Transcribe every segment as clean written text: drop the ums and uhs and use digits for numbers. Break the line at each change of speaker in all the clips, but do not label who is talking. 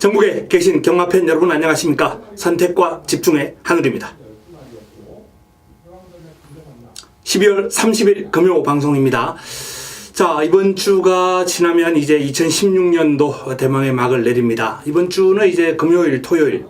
전국에 계신 경마팬 여러분 안녕하십니까? 선택과 집중의 한울입니다. 12월 30일 금요 방송입니다. 자, 이번 주가 지나면 이제 2016년도 대망의 막을 내립니다. 이번 주는 이제 금요일, 토요일,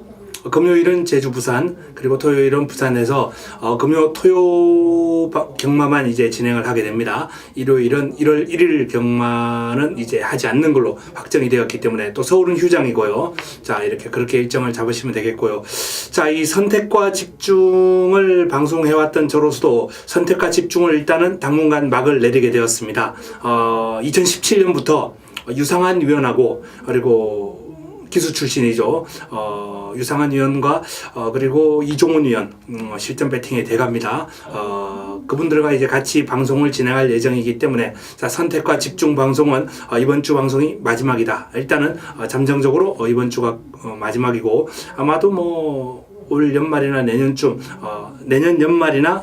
금요일은 제주, 부산, 그리고 토요일은 부산에서 금요, 토요 경마만 이제 진행을 하게 됩니다. 일요일은 1월 1일 경마는 이제 하지 않는 걸로 확정이 되었기 때문에 또 서울은 휴장이고요. 자, 이렇게 그렇게 일정을 잡으시면 되겠고요. 자, 이 선택과 집중을 방송해왔던 저로서도 선택과 집중을 일단은 당분간 막을 내리게 되었습니다. 2017년부터 유상한 위원하고 그리고 기수 출신이죠. 유상한 위원과 그리고 이종훈 위원 실전 배팅의 대가입니다. 그분들과 이제 같이 방송을 진행할 예정이기 때문에 자, 선택과 집중 방송은 이번 주 방송이 마지막이다. 일단은 잠정적으로 이번 주가 마지막이고 아마도 뭐 올 연말이나 내년쯤 내년 연말이나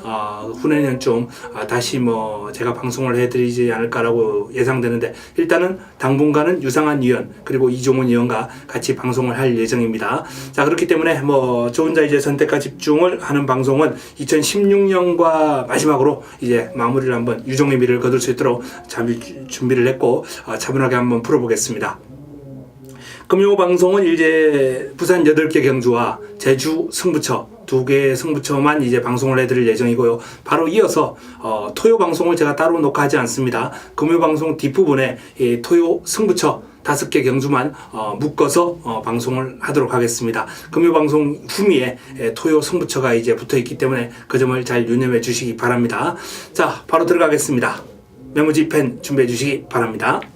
후내년쯤 다시 뭐 제가 방송을 해드리지 않을까라고 예상되는데 일단은 당분간은 유상한 위원 그리고 이종훈 위원과 같이 방송을 할 예정입니다. 자, 그렇기 때문에 뭐 저 혼자 이제 선택과 집중을 하는 방송은 2016년과 마지막으로 이제 마무리를 한번 유종의 미를 거둘 수 있도록 준비를 했고 차분하게 한번 풀어보겠습니다. 금요 방송은 이제 부산 8개 경주와 제주 승부처 2개의 승부처만 이제 방송을 해드릴 예정이고요. 바로 이어서 토요 방송을 제가 따로 녹화하지 않습니다. 금요 방송 뒷부분에 이 토요 승부처 5개 경주만 묶어서 방송을 하도록 하겠습니다. 금요 방송 후미에 토요 승부처가 이제 붙어있기 때문에 그 점을 잘 유념해 주시기 바랍니다. 자, 바로 들어가겠습니다. 메모지 펜 준비해 주시기 바랍니다. (목소리)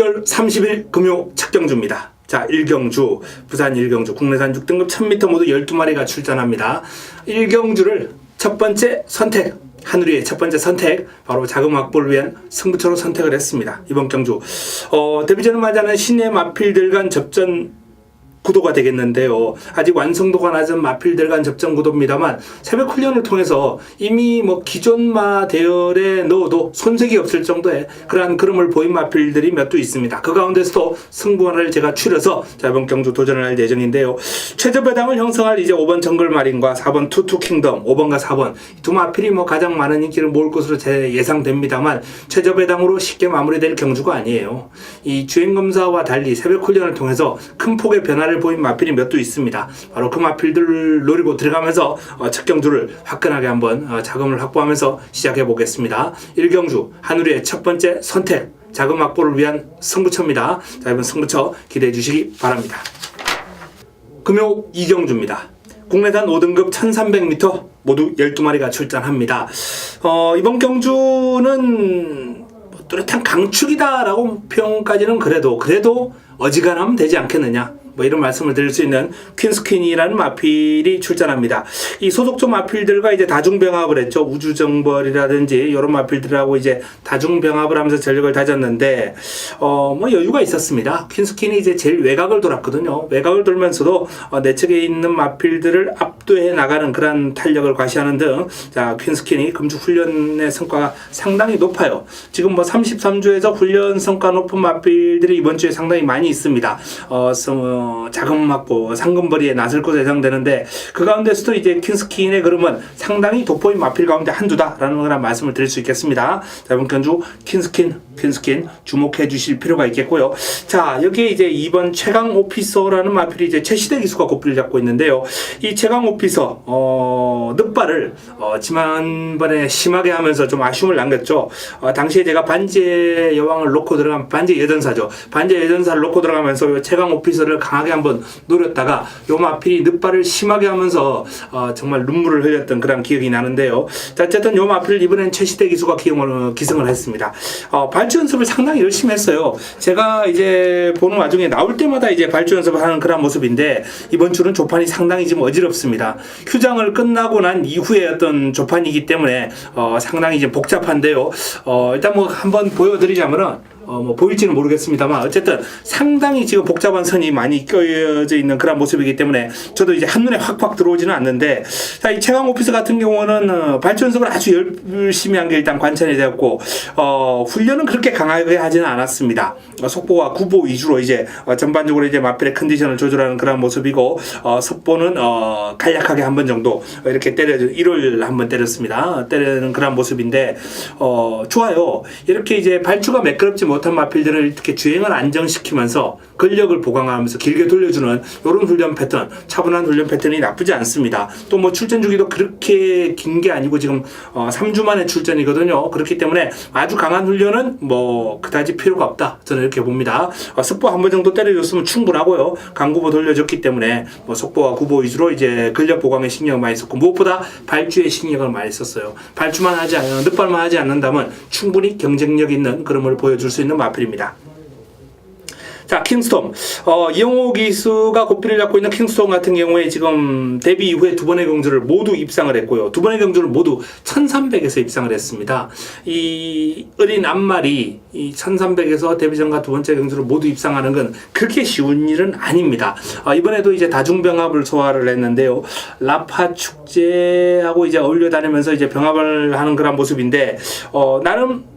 12월 30일 금요 첫 경주입니다. 자, 1경주, 부산 1경주, 국내산 6등급 1000m 모두 12마리가 출전합니다. 1경주를 첫 번째 선택, 한우리의 첫 번째 선택, 바로 자금 확보를 위한 승부처로 선택을 했습니다. 이번 경주. 데뷔전을 맞이하는 신예 마필들 간 접전 구도가 되겠는데요. 아직 완성도가 낮은 마필들 간 접전 구도입니다만 새벽 훈련을 통해서 이미 뭐 기존마 대열에 넣어도 손색이 없을 정도의 그러한 그림을 보인 마필들이 몇 두 있습니다. 그 가운데서도 승부원을 제가 추려서 자, 이번 경주 도전을 할 예정인데요. 최저 배당을 형성할 이제 5번 정글마린과 4번 투투킹덤, 5번과 4번 두 마필이 뭐 가장 많은 인기를 모을 것으로 제 예상됩니다만 최저 배당으로 쉽게 마무리될 경주가 아니에요. 이 주행검사와 달리 새벽 훈련을 통해서 큰 폭의 변화를 보인 마필이 몇 두 있습니다. 바로 그 마필들을 노리고 들어가면서 첫 경주를 화끈하게 한번 자금을 확보하면서 시작해 보겠습니다. 1경주 한우리의 첫 번째 선택, 자금 확보를 위한 승부처입니다. 자, 이번 승부처 기대해 주시기 바랍니다. 금요 2경주입니다. 국내단 5등급 1300m 모두 12마리가 출전합니다. 이번 경주는 뚜렷한 강축이다라고 평까지는 그래도 어지간하면 되지 않겠느냐, 뭐 이런 말씀을 드릴 수 있는 퀸스퀸이라는 마필이 출전합니다. 이 소속조 마필들과 이제 다중병합을 했죠. 우주정벌이라든지 이런 마필들하고 이제 다중병합을 하면서 전력을 다졌는데 뭐 여유가 있었습니다. 퀸스퀸이 이제 제일 외곽을 돌았거든요. 외곽을 돌면서도 내측에 있는 마필들을 압도해 나가는 그런 탄력을 과시하는 등 자, 퀸스퀸이 금주 훈련의 성과가 상당히 높아요. 지금 뭐 33주에서 훈련 성과 높은 마필들이 이번 주에 상당히 많이 있습니다. 자금 확보, 상금벌이에 나설 것으로 예상되는데 그 가운데서도 이제 퀸스킨의 그림은 상당히 돋보인 마필 가운데 한두다라는 그런 말씀을 드릴 수 있겠습니다. 자, 이번 경주 퀸스킨 주목해 주실 필요가 있겠고요. 자, 여기에 이제 2번 최강 오피서라는 마필이 이제 최시대 기수가 고삐를 잡고 있는데요. 이 최강 오피서 늑발을 지난번에 심하게 하면서 좀 아쉬움을 남겼죠. 당시에 제가 반지의 여왕을 놓고 들어가면 반지의 여전사죠. 반지의 여전사를 놓고 들어가면서 최강 오피서를 강하게 한번 노렸다가 요 마필이 늑발을 심하게 하면서 정말 눈물을 흘렸던 그런 기억이 나는데요. 자, 어쨌든 요 마필 이번엔 최시대 기수가 기승을 했습니다. 발주 연습을 상당히 열심히 했어요. 제가 이제 보는 와중에 나올 때마다 이제 발주 연습을 하는 그런 모습인데 이번 주는 조판이 상당히 지금 어지럽습니다. 휴장을 끝나고 난 이후에 어떤 조판이기 때문에 상당히 이제 복잡한데요. 일단 뭐 한번 보여드리자면은 뭐 보일지는 모르겠습니다만 어쨌든 상당히 지금 복잡한 선이 많이 껴져 있는 그런 모습이기 때문에 저도 이제 한눈에 확확 들어오지는 않는데, 자, 이 최강 오피스 같은 경우는 발주 연습을 아주 열심히 한 게 일단 관찰이 되었고 훈련은 그렇게 강하게 하지는 않았습니다. 속보와 구보 위주로 이제 전반적으로 이제 마필의 컨디션을 조절하는 그런 모습이고 속보는 간략하게 한 번 정도 이렇게 일요일 한 번 때렸습니다. 때리는 그런 모습인데 좋아요. 이렇게 이제 발주가 매끄럽지 못한 마필들을 이렇게 주행을 안정시키면서 근력을 보강하면서 길게 돌려주는 이런 훈련 패턴, 차분한 훈련 패턴이 나쁘지 않습니다. 또 뭐 출전 주기도 그렇게 긴 게 아니고 지금 3주 만에 출전이거든요. 그렇기 때문에 아주 강한 훈련은 뭐 그다지 필요가 없다, 저는 이렇게 봅니다. 속보 한 번 정도 때려줬으면 충분하고요. 강구보 돌려줬기 때문에 뭐 속보와 구보 위주로 이제 근력 보강에 신경을 많이 썼고 무엇보다 발주에 신경을 많이 썼어요. 발주만 하지 않는, 늑발만 하지 않는다면 충분히 경쟁력 있는 그림을 보여줄 수 있는 마필입니다. 자, 킹스톰. 이영호 기수가 고삐를 잡고 있는 킹스톰 같은 경우에 지금 데뷔 이후에 두 번의 경주를 모두 입상을 했고요. 두 번의 경주를 모두 1300에서 입상을 했습니다. 이 어린 앞말이 이 1300에서 데뷔전과 두 번째 경주를 모두 입상하는 건 그렇게 쉬운 일은 아닙니다. 이번에도 이제 다중병합을 소화를 했는데요. 라파 축제하고 이제 어울려 다니면서 이제 병합을 하는 그런 모습인데, 나름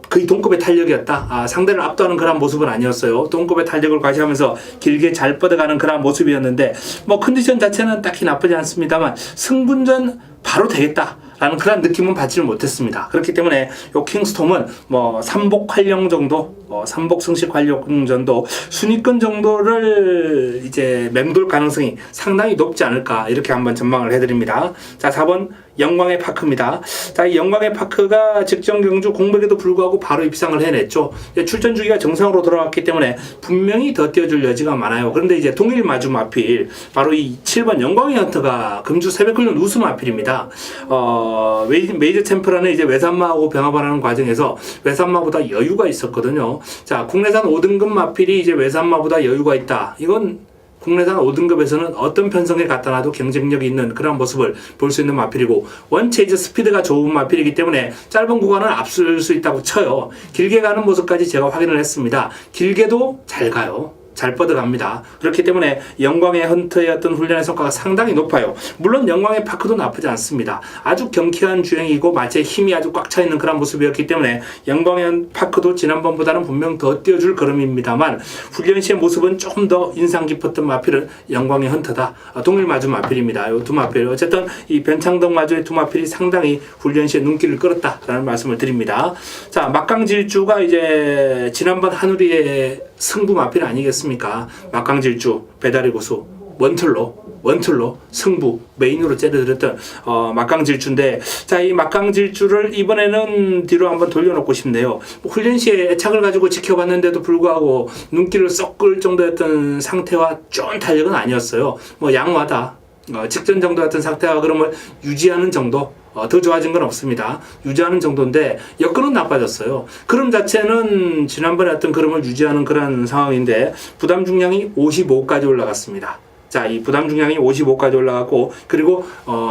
거의 동급의 탄력이었다. 상대를 압도하는 그런 모습은 아니었어요. 동급의 탄력을 과시하면서 길게 잘 뻗어가는 그런 모습이었는데 뭐 컨디션 자체는 딱히 나쁘지 않습니다만 승분전 바로 되겠다 라는 그런 느낌은 받지를 못했습니다. 그렇기 때문에 요 킹스톰은 뭐 삼복 활용 정도, 삼복 승식 활용전도 순위권 정도를 이제 맴돌 가능성이 상당히 높지 않을까, 이렇게 한번 전망을 해드립니다. 자, 4번 영광의 파크입니다. 자, 이 영광의 파크가 직전 경주 공백에도 불구하고 바로 입상을 해냈죠. 출전 주기가 정상으로 돌아왔기 때문에 분명히 더 뛰어줄 여지가 많아요. 그런데 이제 동일 마주 마필, 바로 이 7번 영광의 헌터가 금주 새벽훈련 우수 마필입니다. 메이저 챔프라는 이제 외산마하고 병합하는 과정에서 외산마보다 여유가 있었거든요. 자, 국내산 5등급 마필이 이제 외산마보다 여유가 있다. 이건 국내산 5등급에서는 어떤 편성에 갖다 놔도 경쟁력이 있는 그런 모습을 볼 수 있는 마필이고, 원체 이제 스피드가 좋은 마필이기 때문에 짧은 구간은 앞설 수 있다고 쳐요. 길게 가는 모습까지 제가 확인을 했습니다. 길게도 잘 가요. 잘 뻗어갑니다. 그렇기 때문에 영광의 헌터의 어떤 훈련의 성과가 상당히 높아요. 물론 영광의 파크도 나쁘지 않습니다. 아주 경쾌한 주행이고 마치에 힘이 아주 꽉 차 있는 그런 모습이었기 때문에 영광의 파크도 지난번보다는 분명 더 뛰어줄 걸음입니다만 훈련 시의 모습은 조금 더 인상 깊었던 마필은 영광의 헌터다. 동일 마주 마필입니다. 이 두 마필, 어쨌든 이 변창덕 마주의 두 마필이 상당히 훈련 시에 눈길을 끌었다라는 말씀을 드립니다. 자, 막강질주가 이제 지난번 한우리의 승부 마필 아니겠습니까? 막강질주, 배달의 고수, 원툴로 승부 메인으로 째려들었던 막강질주인데, 자, 이 막강질주를 이번에는 뒤로 한번 돌려놓고 싶네요. 훈련 시에 애착을 가지고 지켜봤는데도 불구하고 눈길을 썩 끌 정도였던 상태와 쫀 탄력은 아니었어요. 뭐 양호하다, 직전 정도 같은 상태와 그럼을 유지하는 정도, 더 좋아진 건 없습니다. 유지하는 정도인데 여건은 나빠졌어요. 그럼 자체는 지난번에 어떤 그림을 유지하는 그런 상황인데 부담 중량이 55까지 올라갔습니다. 자, 이 부담 중량이 55까지 올라갔고, 그리고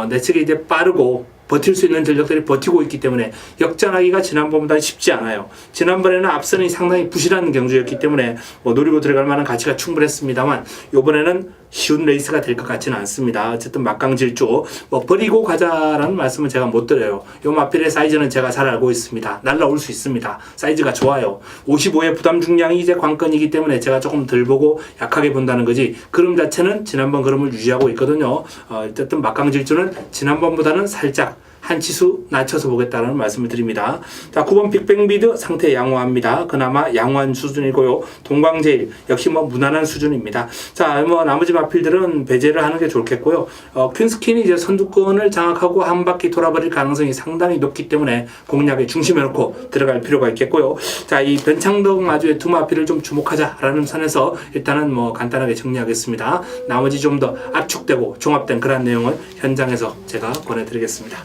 내측이 이제 빠르고 버틸 수 있는 전력들이 버티고 있기 때문에 역전하기가 지난번보다 쉽지 않아요. 지난번에는 앞선이 상당히 부실한 경주였기 때문에 뭐 노리고 들어갈 만한 가치가 충분했습니다만 이번에는 쉬운 레이스가 될 것 같지는 않습니다. 어쨌든 막강질주 뭐 버리고 가자라는 말씀은 제가 못 드려요. 요 마필의 사이즈는 제가 잘 알고 있습니다. 날라올 수 있습니다. 사이즈가 좋아요. 55의 부담 중량이 이제 관건이기 때문에 제가 조금 덜 보고 약하게 본다는 거지, 그림 자체는 지난번 그림을 유지하고 있거든요. 어쨌든 막강질주는 지난번보다는 살짝 한 치수 낮춰서 보겠다는 말씀을 드립니다. 자, 9번 빅뱅비드 상태 양호합니다. 그나마 양호한 수준이고요. 동광제일 역시 뭐 무난한 수준입니다. 자, 뭐 나머지 마필들은 배제를 하는 게 좋겠고요. 퀸스킨이 이제 선두권을 장악하고 한 바퀴 돌아버릴 가능성이 상당히 높기 때문에 공략에 중심에 놓고 들어갈 필요가 있겠고요. 자, 이 변창덕 마주의 두 마필을 좀 주목하자라는 선에서 일단은 뭐 간단하게 정리하겠습니다. 나머지 좀 더 압축되고 종합된 그런 내용은 현장에서 제가 권해드리겠습니다.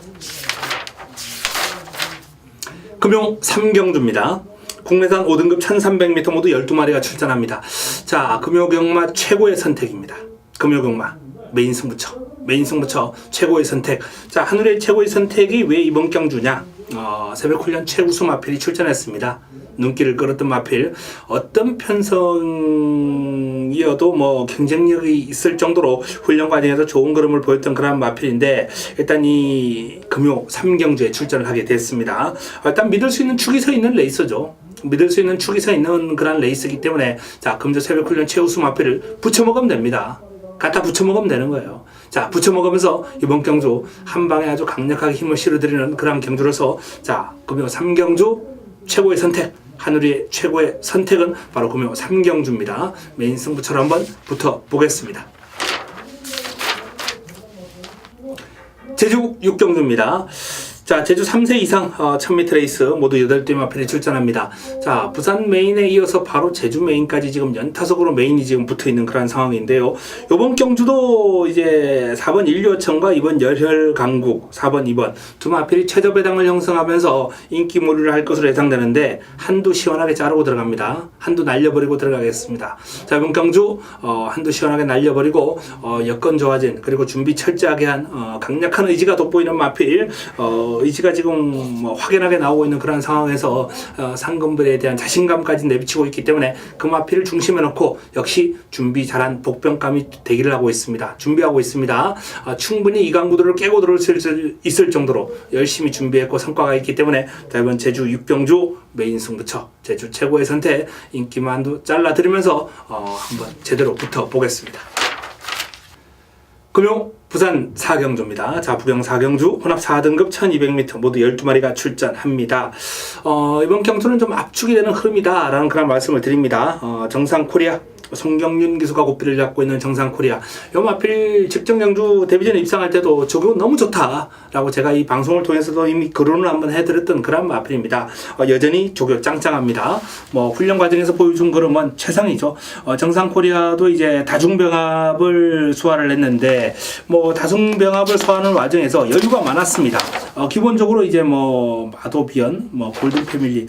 금용 3경주입니다. 국내산 5등급 1300m 모두 12마리가 출전합니다. 자, 금요경마 최고의 선택입니다. 금요경마 메인 승부처 최고의 선택. 자, 하늘의 최고의 선택이 왜 이번 경주냐? 새벽 훈련 최우수 마필이 출전했습니다. 눈길을 끌었던 마필, 어떤 편성이어도 뭐 경쟁력이 있을 정도로 훈련 과정에서 좋은 걸음을 보였던 그런 마필인데, 일단 이 금요 3경주에 출전을 하게 됐습니다. 일단 믿을 수 있는 축이 서 있는 레이서죠. 믿을 수 있는 축이 서 있는 그런 레이스이기 때문에, 자, 금주 새벽 훈련 최우수 마필을 붙여먹으면 됩니다. 갖다 붙여먹으면 되는 거예요. 자, 붙여먹으면서 이번 경주 한 방에 아주 강력하게 힘을 실어드리는 그런 경주로서, 자, 금요 3경주 최고의 선택, 하늘의 최고의 선택은 바로 금요 3경주입니다. 메인 승부처럼 한번 붙어보겠습니다. 제주 6경주입니다. 자, 제주 3세 이상 1000m 레이스 모두 8대 마필이 출전합니다. 자, 부산 메인에 이어서 바로 제주 메인까지 지금 연타석으로 메인이 지금 붙어있는 그런 상황인데요. 요번 경주도 이제 4번 인류어천과 2번 열혈강국, 4번 2번 두 마필이 최저배당을 형성하면서 인기몰이를 할 것으로 예상되는데, 한두 시원하게 자르고 들어갑니다. 한두 날려버리고 들어가겠습니다. 자, 이번 경주 한두 시원하게 날려버리고 여건 좋아진, 그리고 준비 철저하게 한 강력한 의지가 돋보이는 마필, 의지가 지금 뭐 확연하게 나오고 있는 그런 상황에서 상금벌에 대한 자신감까지 내비치고 있기 때문에 그 마필을 중심에 놓고 역시 준비 잘한 복병감이 대기를 하고 있습니다. 준비하고 있습니다. 충분히 이강구도를 깨고 들어올 수 있을 정도로 열심히 준비했고 성과가 있기 때문에, 자, 이번 제주 6경주 메인 승부처 제주 최고의 선택 인기만도 잘라드리면서 한번 제대로 붙어보겠습니다. 금요 부산 4경주입니다. 자, 부경 4경주 혼합 4등급 1200m 모두 12마리가 출전합니다. 이번 경주는 좀 압축이 되는 흐름이다 라는 그런 말씀을 드립니다. 정상코리아 송경윤 기수가 고삐를 잡고 있는 정상코리아, 요 마필 직전 경주 데뷔전에 입상할 때도 조교 너무 좋다라고 제가 이 방송을 통해서도 이미 거론을 한번 해드렸던 그런 마필입니다. 여전히 조교 짱짱합니다. 뭐 훈련 과정에서 보여준 걸음은 최상이죠. 정상코리아도 이제 다중병합을 소화를 했는데, 뭐 다중병합을 소화하는 과정에서 여유가 많았습니다. 기본적으로 이제 뭐 마도비언, 뭐 골든 패밀리,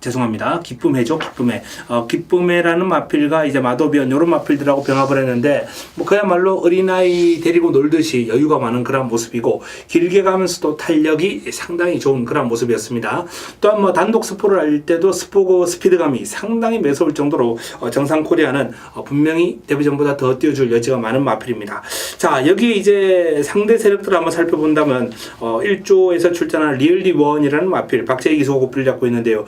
죄송합니다. 기쁨해죠, 기쁨해. 기쁨해라는 마필과 이제 마도비언 요런 마필들하고 병합을 했는데, 뭐 그야말로 어린아이 데리고 놀듯이 여유가 많은 그런 모습이고, 길게 가면서도 탄력이 상당히 좋은 그런 모습이었습니다. 또한 뭐 단독 스포를 할 때도 스포고 스피드감이 상당히 매서울 정도로 정상코리아는 분명히 데뷔전보다 더 띄워줄 여지가 많은 마필입니다. 자, 여기 이제 상대 세력들을 한번 살펴본다면 1조에서 출전한 리얼리원이라는 마필 박재희 기수가 고삐를 잡고 있는데요.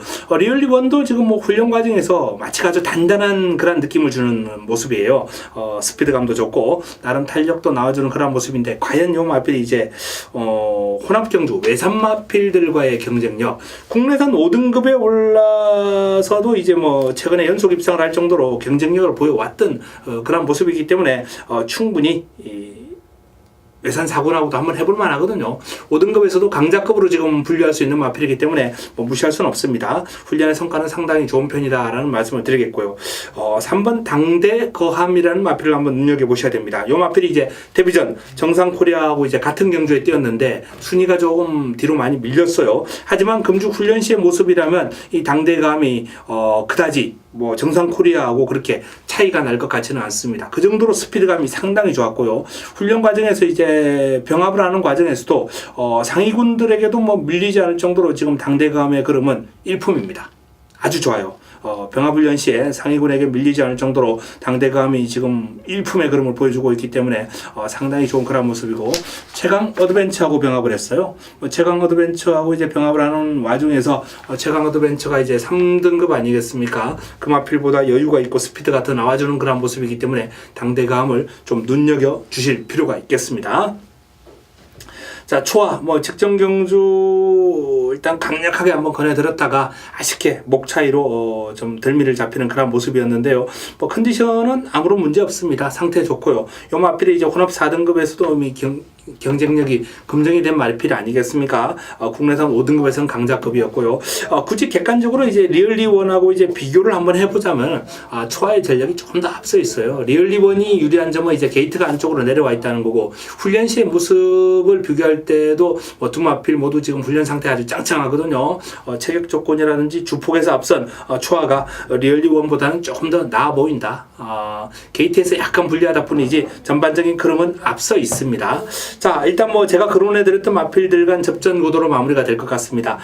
리얼리원도 지금 뭐 훈련 과정에서 마치 아주 단단한 그런 느낌을 주는 모습이에요. 스피드감도 좋고 나름 탄력도 나와주는 그런 모습인데, 과연 요 마필이 이제 혼합경주 외산 마필들과의 경쟁력, 국내산 5등급에 올라서도 이제 뭐 최근에 연속 입상을 할 정도로 경쟁력을 보여왔던 그런 모습이기 때문에 충분히 외산 사군하고도 한번 해볼만 하거든요. 5등급에서도 강자급으로 지금 분류할 수 있는 마필이기 때문에 뭐 무시할 수는 없습니다. 훈련의 성과는 상당히 좋은 편이다라는 말씀을 드리겠고요. 3번 당대 거함이라는 마필을 한번 눈여겨보셔야 됩니다. 이 마필이 이제 데뷔전 정상코리아하고 이제 같은 경주에 뛰었는데 순위가 조금 뒤로 많이 밀렸어요. 하지만 금주 훈련 시의 모습이라면 이 당대감이 그다지 뭐 정상코리아하고 그렇게 차이가 날 것 같지는 않습니다. 그 정도로 스피드감이 상당히 좋았고요. 훈련 과정에서 이제 병합을 하는 과정에서도 상위군들에게도 뭐 밀리지 않을 정도로 지금 당대감의 걸음은 일품입니다. 아주 좋아요. 병합훈련 시에 상위군에게 밀리지 않을 정도로 당대감이 지금 일품의 그림을 보여주고 있기 때문에 상당히 좋은 그런 모습이고, 최강 어드벤처하고 병합을 했어요. 최강 어드벤처하고 이제 병합을 하는 와중에서 최강 어드벤처가 이제 3등급 아니겠습니까? 그 마필보다 여유가 있고 스피드가 더 나와주는 그런 모습이기 때문에 당대감을 좀 눈여겨 주실 필요가 있겠습니다. 자, 초하 뭐 직전 경주 일단 강력하게 한번 권해들었다가 아쉽게 목 차이로 좀 덜미를 잡히는 그런 모습이었는데요. 뭐 컨디션은 아무런 문제 없습니다. 상태 좋고요. 요 마필이 이제 혼합 4등급에서도 이미 경쟁력이 검증이 된 마필이 아니겠습니까? 국내산 5등급에서는 강자급이었고요. 굳이 객관적으로 이제 리얼리원하고 이제 비교를 한번 해보자면 초하의 전력이 조금 더 앞서 있어요. 리얼리원이 유리한 점은 이제 게이트가 안쪽으로 내려와 있다는 거고, 훈련 시의 모습을 비교할 때도 두 마필 모두 지금 훈련 상태가 아주 짱짱하거든요. 체격 조건이라든지 주폭에서 앞선 초하가 리얼리원보다는 조금 더 나아 보인다. 게이트에서 약간 불리하다 뿐이지 전반적인 흐름은 앞서 있습니다. 자, 일단 뭐 제가 거론해드렸던 마필들 간 접전 구도로 마무리가 될 것 같습니다.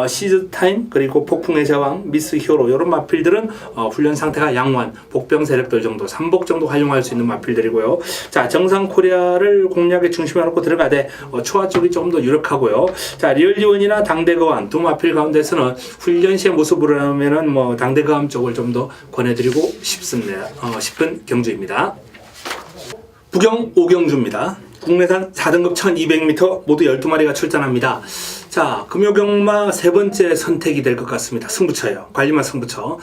시즈타임, 그리고 폭풍의 제왕, 미스 히어로, 이런 마필들은 훈련 상태가 양호한 복병 세력들 정도, 3복 정도 활용할 수 있는 마필들이고요. 자, 정상 코리아를 공략에 중심에 놓고 들어가되 초하 쪽이 조금 더 유력하고요. 자, 리얼리원이나 당대거완 두 마필 가운데서는 훈련 시의 모습으로 하면은 뭐 당대거완 쪽을 좀 더 권해드리고 싶은 경주입니다. 부경 5경주입니다. 국내산 4등급 1200m 모두 12마리가 출전합니다. 자, 금요경마 세 번째 선택이 될 것 같습니다. 승부처예요. 관리만 승부처.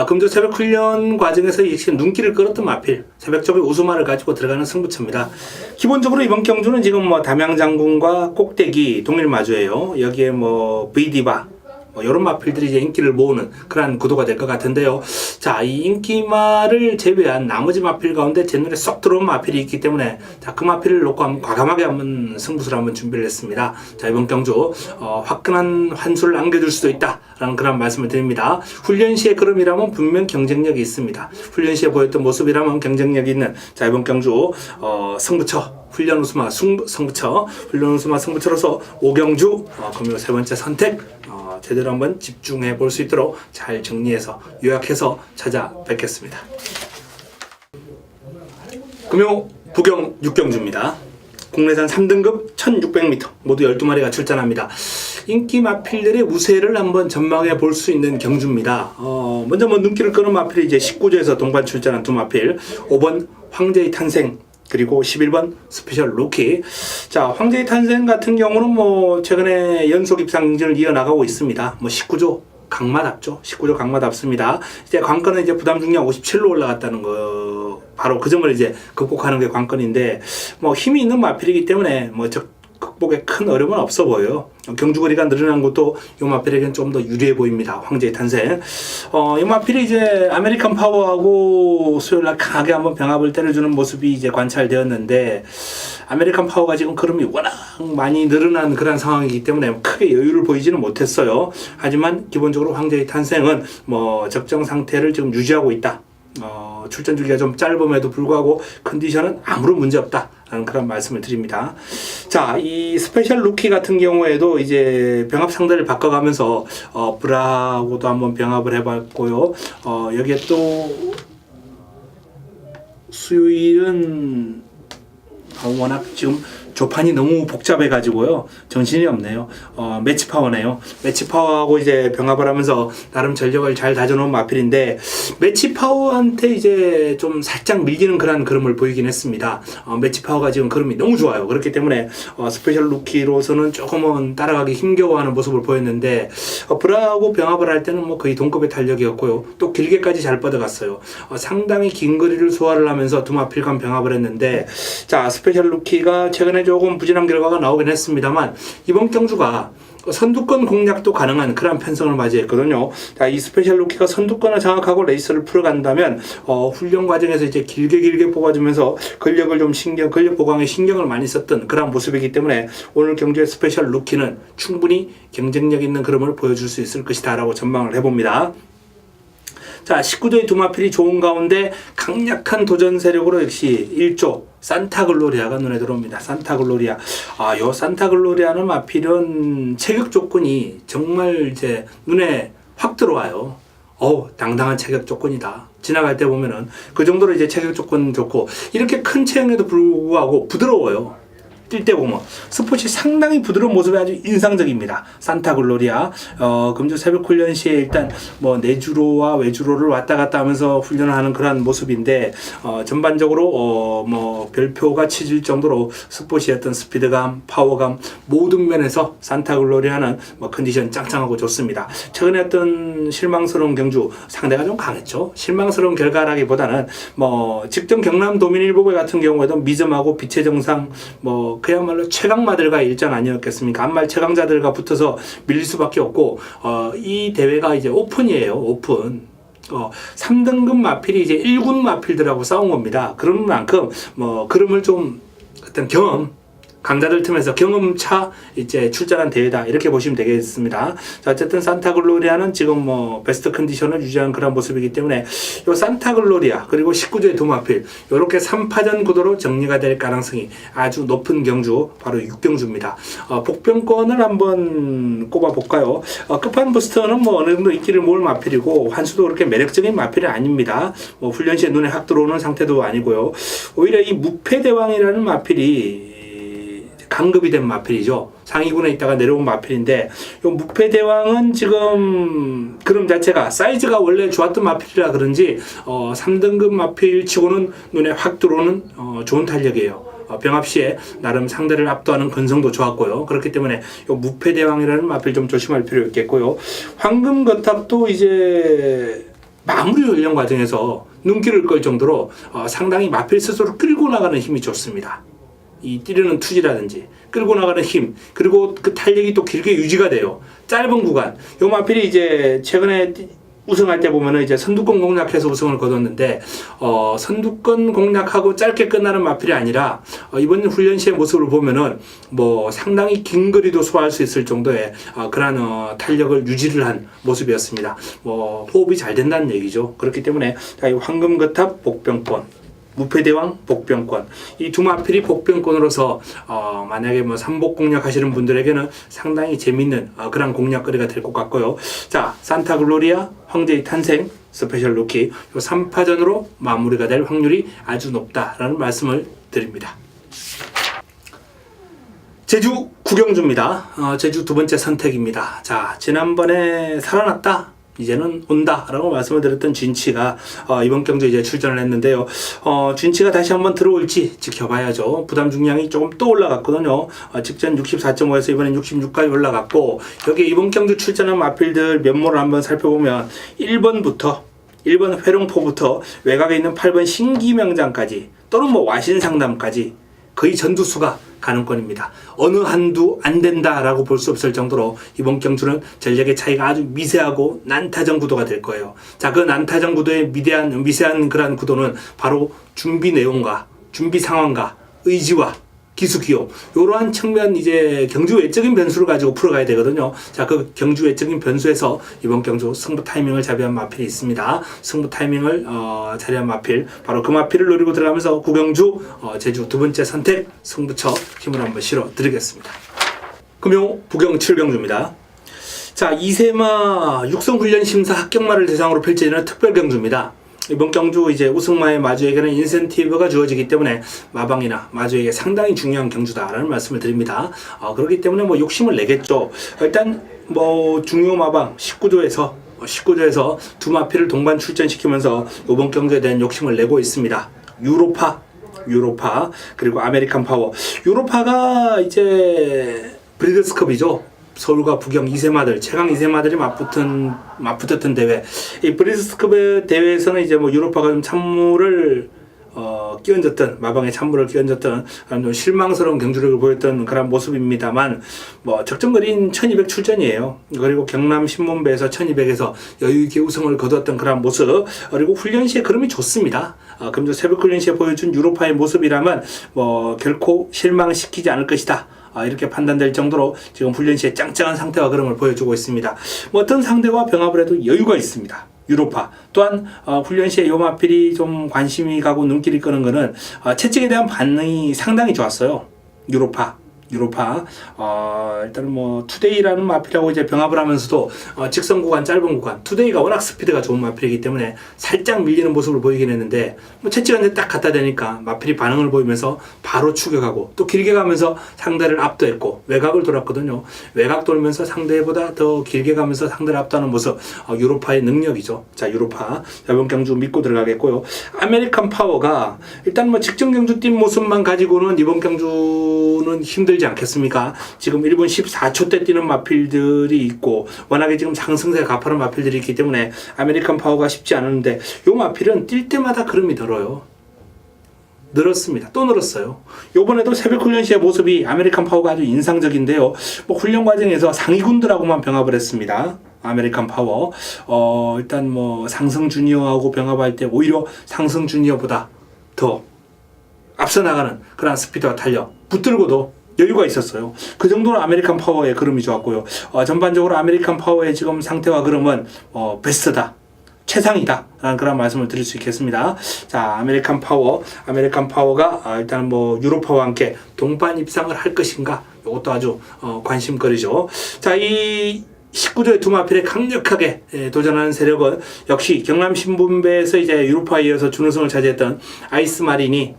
금조 새벽 훈련 과정에서 역시 눈길을 끌었던 마필, 새벽적인 우수마를 가지고 들어가는 승부처입니다. 기본적으로 이번 경주는 지금 뭐 담양장군과 꼭대기 동일마주예요. 여기에 뭐 VD바 이런 마필들이 이제 인기를 모으는 그런 구도가 될 것 같은데요. 자, 이 인기마를 제외한 나머지 마필 가운데 제 눈에 쏙 들어온 마필이 있기 때문에 자, 그 마필을 놓고 한번 과감하게 한번 승부수를 한번 준비를 했습니다. 자, 이번 경주 화끈한 환수를 안겨줄 수도 있다라는 그런 말씀을 드립니다. 훈련 시의 걸음이라면 분명 경쟁력이 있습니다. 훈련 시에 보였던 모습이라면 경쟁력이 있는 자, 이번 경주 승부처 훈련 우수마 승부처 훈련 우수마 승부처로서 5경주 금요 세 번째 선택 제대로 한번 집중해 볼 수 있도록 잘 정리해서 요약해서 찾아뵙겠습니다. 금요 부경 6경주입니다. 국내산 3등급 1600m 모두 12마리가 출전합니다. 인기 마필들의 우세를 한번 전망해 볼 수 있는 경주입니다. 먼저 뭐 눈길을 끄는 마필이 이제 19조에서 동반 출전한 두 마필, 5번 황제의 탄생, 그리고 11번 스페셜 루키. 자, 황제의 탄생 같은 경우는 뭐 최근에 연속 입상 경진을 이어나가고 있습니다. 뭐 19조 강마답죠. 19조 강마답습니다. 이제 관건은 이제 부담 중량 57로 올라갔다는 거, 바로 그 점을 이제 극복하는 게 관건인데, 뭐 힘이 있는 마필이기 때문에 뭐 극복에 큰 어려움은 없어 보여요. 경주거리가 늘어난 것도 이 마필에게는 좀 더 유리해 보입니다. 황제의 탄생. 이 마필이 이제 아메리칸 파워하고 수요일날 강하게 한번 병합을 때려주는 모습이 이제 관찰되었는데, 아메리칸 파워가 지금 걸음이 워낙 많이 늘어난 그런 상황이기 때문에 크게 여유를 보이지는 못했어요. 하지만 기본적으로 황제의 탄생은 뭐 적정 상태를 지금 유지하고 있다. 출전 주기가 좀 짧음에도 불구하고 컨디션은 아무런 문제 없다라는 그런 말씀을 드립니다. 자, 이 스페셜 루키 같은 경우에도 이제 병합 상대를 바꿔가면서 브라하고도 한번 병합을 해봤고요. 여기에 또 수요일은 워낙 지금 조판이 너무 복잡해 가지고요 정신이 없네요. 매치 파워네요. 매치 파워하고 이제 병합을 하면서 나름 전력을 잘 다져놓은 마필인데, 매치 파워한테 이제 좀 살짝 밀리는 그런 그림을 보이긴 했습니다. 매치 파워가 지금 그림이 너무 좋아요. 그렇기 때문에 스페셜 루키로서는 조금은 따라가기 힘겨워하는 모습을 보였는데, 브라하고 병합을 할 때는 뭐 거의 동급의 탄력이었고요. 또 길게까지 잘 뻗어갔어요. 상당히 긴 거리를 소화를 하면서 두 마필 간 병합을 했는데, 자, 스페셜 루키가 최근에 조금 부진한 결과가 나오긴 했습니다만, 이번 경주가 선두권 공략도 가능한 그런 편성을 맞이했거든요. 자, 이 스페셜 루키가 선두권을 장악하고 레이스를 풀어간다면 훈련 과정에서 이제 길게 뽑아주면서 근력 보강에 신경을 많이 썼던 그런 모습이기 때문에 오늘 경주의 스페셜 루키는 충분히 경쟁력 있는 그림을 보여줄 수 있을 것이다 라고 전망을 해봅니다. 자, 19조의 두 마필이 좋은 가운데 강력한 도전 세력으로 역시 1조 산타글로리아가 눈에 들어옵니다. 산타글로리아. 요 산타글로리아는 마필은 체격 조건이 정말 이제 눈에 확 들어와요. 당당한 체격 조건이다. 지나갈 때 보면은 그 정도로 이제 체격 조건 좋고, 이렇게 큰 체형에도 불구하고 부드러워요. 뛸 때 보면 스포츠 상당히 부드러운 모습이 아주 인상적입니다. 산타글로리아 금주 새벽 훈련 시에 일단 뭐 내주로와 외주로를 왔다 갔다 하면서 훈련을 하는 그런 모습인데 전반적으로 뭐 별표가 치질 정도로 스포츠의 어떤 스피드감, 파워감 모든 면에서 산타글로리아는 뭐 컨디션 짱짱하고 좋습니다. 최근에 어떤 실망스러운 경주 상대가 좀 강했죠. 실망스러운 결과라기보다는 뭐 직전 경남 도민일보배 같은 경우에도 미점하고 빛의 정상 뭐 그야말로 최강마들과 일전 아니었겠습니까? 안말 최강자들과 붙어서 밀릴 수밖에 없고 이 대회가 이제 오픈이에요. 오픈. 3등급 마필이 이제 1군 마필들하고 싸운 겁니다. 그런 만큼 뭐 그름을 좀 어떤 경험 강자들 틈에서 경험차 이제 출전한 대회다 이렇게 보시면 되겠습니다. 자, 어쨌든 산타글로리아는 지금 뭐 베스트 컨디션을 유지한 그런 모습이기 때문에 요 산타글로리아 그리고 19조의 두 마필 요렇게 3파전 구도로 정리가 될 가능성이 아주 높은 경주 바로 6경주입니다. 복병권을 한번 꼽아 볼까요? 끝판 부스터는 뭐 어느 정도 인기를 모을 마필이고 환수도 그렇게 매력적인 마필이 아닙니다. 뭐 훈련 시에 눈에 확 들어오는 상태도 아니고요. 오히려 이 무패대왕이라는 마필이 강급이 된 마필이죠. 상위군에 있다가 내려온 마필인데 이 무패대왕은 지금 그림 자체가 사이즈가 원래 좋았던 마필이라 그런지 3등급 마필 치고는 눈에 확 들어오는 좋은 탄력이에요. 병합 시에 나름 상대를 압도하는 근성도 좋았고요. 그렇기 때문에 이 무패대왕이라는 마필 좀 조심할 필요 있겠고요. 황금거탑도 이제 마무리 훈련 과정에서 눈길을 끌 정도로 상당히 마필 스스로 끌고 나가는 힘이 좋습니다. 이 뛰려는 투지라든지 끌고 나가는 힘 그리고 그 탄력이 또 길게 유지가 돼요. 짧은 구간 요 마필이 이제 최근에 우승할 때 보면은 이제 선두권 공략해서 우승을 거뒀는데 선두권 공략하고 짧게 끝나는 마필이 아니라 이번 훈련 시의 모습을 보면은 뭐 상당히 긴 거리도 소화할 수 있을 정도의 그러한 탄력을 유지를 한 모습이었습니다. 뭐 호흡이 잘 된다는 얘기죠. 그렇기 때문에 이 황금거탑 복병권 무패대왕 복병권 이 두 마필이 복병권으로서 만약에 뭐 삼복 공략 하시는 분들에게는 상당히 재밌는 그런 공략거리가 될 것 같고요. 자, 산타글로리아 황제의 탄생 스페셜 루키 요 3파전으로 마무리가 될 확률이 아주 높다라는 말씀을 드립니다. 제주 구경주입니다. 제주 두 번째 선택입니다. 자, 지난번에 살아났다. 이제는 온다라고 말씀을 드렸던 진치가 이번 경주 이제 출전을 했는데요. 진치가 다시 한번 들어올지 지켜봐야죠. 부담 중량이 조금 또 올라갔거든요. 직전 64.5에서 이번엔 66까지 올라갔고 여기 이번 경주 출전한 마필들 면모를 한번 살펴보면 1번 회룡포부터 외곽에 있는 8번 신기명장까지 또는 뭐 와신상담까지 거의 전두수가 가능권입니다. 어느 한두 안 된다라고 볼 수 없을 정도로 이번 경주는 전력의 차이가 아주 미세하고 난타전 구도가 될 거예요. 자, 그 난타전 구도의 미세한 그러한 구도는 바로 준비 내용과 준비 상황과 의지와 기수 기용 이러한 측면 이제 경주 외적인 변수를 가지고 풀어가야 되거든요. 자, 그 경주 외적인 변수에서 이번 경주 승부 타이밍을 자비한 마필이 있습니다. 승부 타이밍을 자리한 마필 바로 그 마필을 노리고 들어가면서 구경주 제주 두 번째 선택 승부처 힘을 한번 실어 드리겠습니다. 금요 부경 7경주입니다. 자, 이세마 육성훈련 심사 합격마를 대상으로 펼쳐지는 특별경주입니다. 이번 경주 이제 우승마의 마주에게는 인센티브가 주어지기 때문에 마방이나 마주에게 상당히 중요한 경주다라는 말씀을 드립니다. 그렇기 때문에 뭐 욕심을 내겠죠. 일단 뭐 중요 마방 19조에서 두 마필을 동반 출전시키면서 이번 경주에 대한 욕심을 내고 있습니다. 유로파 그리고 아메리칸 파워. 유로파가 이제 브리더스컵이죠. 서울과 부경 2세마들, 최강 2세마들이 맞붙었던 대회. 이 브리스컵의 대회에서는 이제 뭐 유로파가 좀 찬물을 끼얹었던, 마방에 찬물을 끼얹었던 좀 실망스러운 경주력을 보였던 그런 모습입니다만, 뭐 적정거리인 1200 출전이에요. 그리고 경남 신문배에서 1200에서 여유있게 우승을 거두었던 그런 모습, 그리고 훈련 시에 그름이 좋습니다. 금주 새벽 훈련 시에 보여준 유로파의 모습이라면 뭐 결코 실망시키지 않을 것이다. 이렇게 판단될 정도로 지금 훈련 시에 짱짱한 상태와 그름을 보여주고 있습니다. 뭐 어떤 상대와 병합을 해도 여유가 있습니다. 유로파. 또한 훈련 시에 요 마필이 좀 관심이 가고 눈길이 끄는 거는 채찍에 대한 반응이 상당히 좋았어요. 유로파. 유로파. 일단은 뭐 투데이라는 마필하고 이제 병합을 하면서도 직선 구간, 짧은 구간. 투데이가 워낙 스피드가 좋은 마필이기 때문에 살짝 밀리는 모습을 보이긴 했는데 뭐 채찍을 이제 딱 갖다 대니까 마필이 반응을 보이면서 바로 추격하고 또 길게 가면서 상대를 압도했고 외곽을 돌았거든요. 외곽 돌면서 상대보다 더 길게 가면서 상대를 압도하는 모습. 유로파의 능력이죠. 자, 유로파. 이번 경주 믿고 들어가겠고요. 아메리칸 파워가 일단 뭐 직전 경주 뛴 모습만 가지고는 이번 경주는 힘들지 않겠습니까? 지금 1분 14초 때 뛰는 마필들이 있고 워낙에 지금 상승세 가파른 마필들이 있기 때문에 아메리칸 파워가 쉽지 않은데 요 마필은 뛸 때마다 걸음이 늘어요. 늘었습니다. 또 늘었어요. 요번에도 새벽 훈련 시의 모습이 아메리칸 파워가 아주 인상적인데요. 뭐 훈련 과정에서 상위군들하고만 병합을 했습니다. 아메리칸 파워. 일단 뭐 상승 주니어하고 병합할 때 오히려 상승 주니어보다 더 앞서 나가는 그런 스피드와 탄력, 붙들고도 여유가 있었어요. 그 정도로 아메리칸 파워의 걸음이 좋았고요. 전반적으로 아메리칸 파워의 지금 상태와 걸음은 베스트다. 최상이다. 라는 그런 말씀을 드릴 수 있겠습니다. 자, 아메리칸 파워가 일단 뭐 유로파와 함께 동반 입상을 할 것인가? 이것도 아주 관심거리죠. 자, 이 19조의 두 마필에 강력하게 도전하는 세력은 역시 경남 신분배에서 이제 유로파에 이어서 준우승을 차지했던 아이스 마린이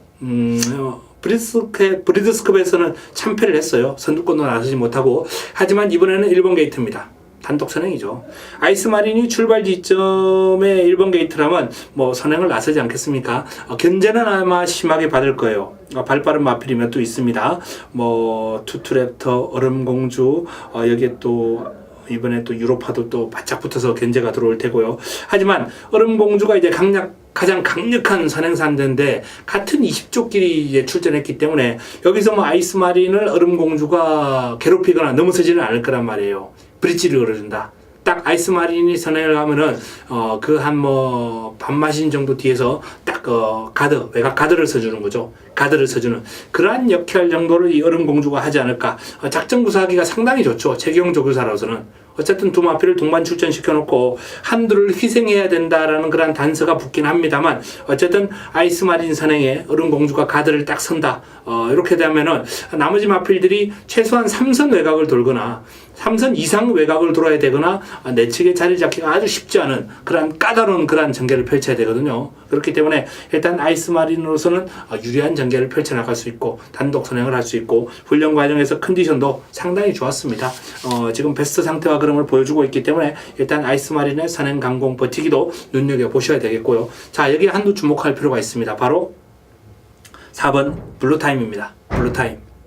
브리드스컵에서는 참패를 했어요. 선두권도 나서지 못하고. 하지만 이번에는 1번 게이트입니다. 단독 선행이죠. 아이스 마린이 출발 지점에 1번 게이트라면 뭐 선행을 나서지 않겠습니까? 견제는 아마 심하게 받을 거예요. 발빠른 마필이면 또 있습니다. 뭐 투투랩터, 얼음공주, 여기에 또 이번에 또 유로파도 또 바짝 붙어서 견제가 들어올 테고요. 하지만 얼음공주가 이제 가장 강력한 선행산대인데 같은 20조끼리 이제 출전했기 때문에 여기서 뭐 아이스 마린을 얼음공주가 괴롭히거나 넘어서지는 않을 거란 말이에요. 브릿지를 걸어준다. 딱 아이스 마린이 선행을 하면은 그 한 뭐 반마신 정도 뒤에서 딱 외곽 가드를 써주는 거죠. 가드를 써주는 그러한 역할 정도를 이 얼음공주가 하지 않을까. 작전 구사하기가 상당히 좋죠. 최경 조교사로서는. 어쨌든 두 마필을 동반 출전시켜놓고 한두를 희생해야 된다라는 그런 단서가 붙긴 합니다만 어쨌든 아이스 마린 선행에 얼음공주가 가드를 딱 선다. 이렇게 되면은 나머지 마필들이 최소한 3선 외곽을 돌거나 3선 이상 외곽을 돌아야 되거나 내측에 자리 잡기가 아주 쉽지 않은 그런 까다로운 그런 전개를 펼쳐야 되거든요. 그렇기 때문에 일단 아이스 마린으로서는 유리한 전개를 펼쳐나갈 수 있고 단독 선행을 할 수 있고 훈련 과정에서 컨디션도 상당히 좋았습니다. 지금 베스트 상태와 그름을 보여주고 있기 때문에 일단 아이스 마린의 선행 강공 버티기도 눈여겨보셔야 되겠고요. 자, 여기 한두 주목할 필요가 있습니다. 바로 4번 블루타임입니다.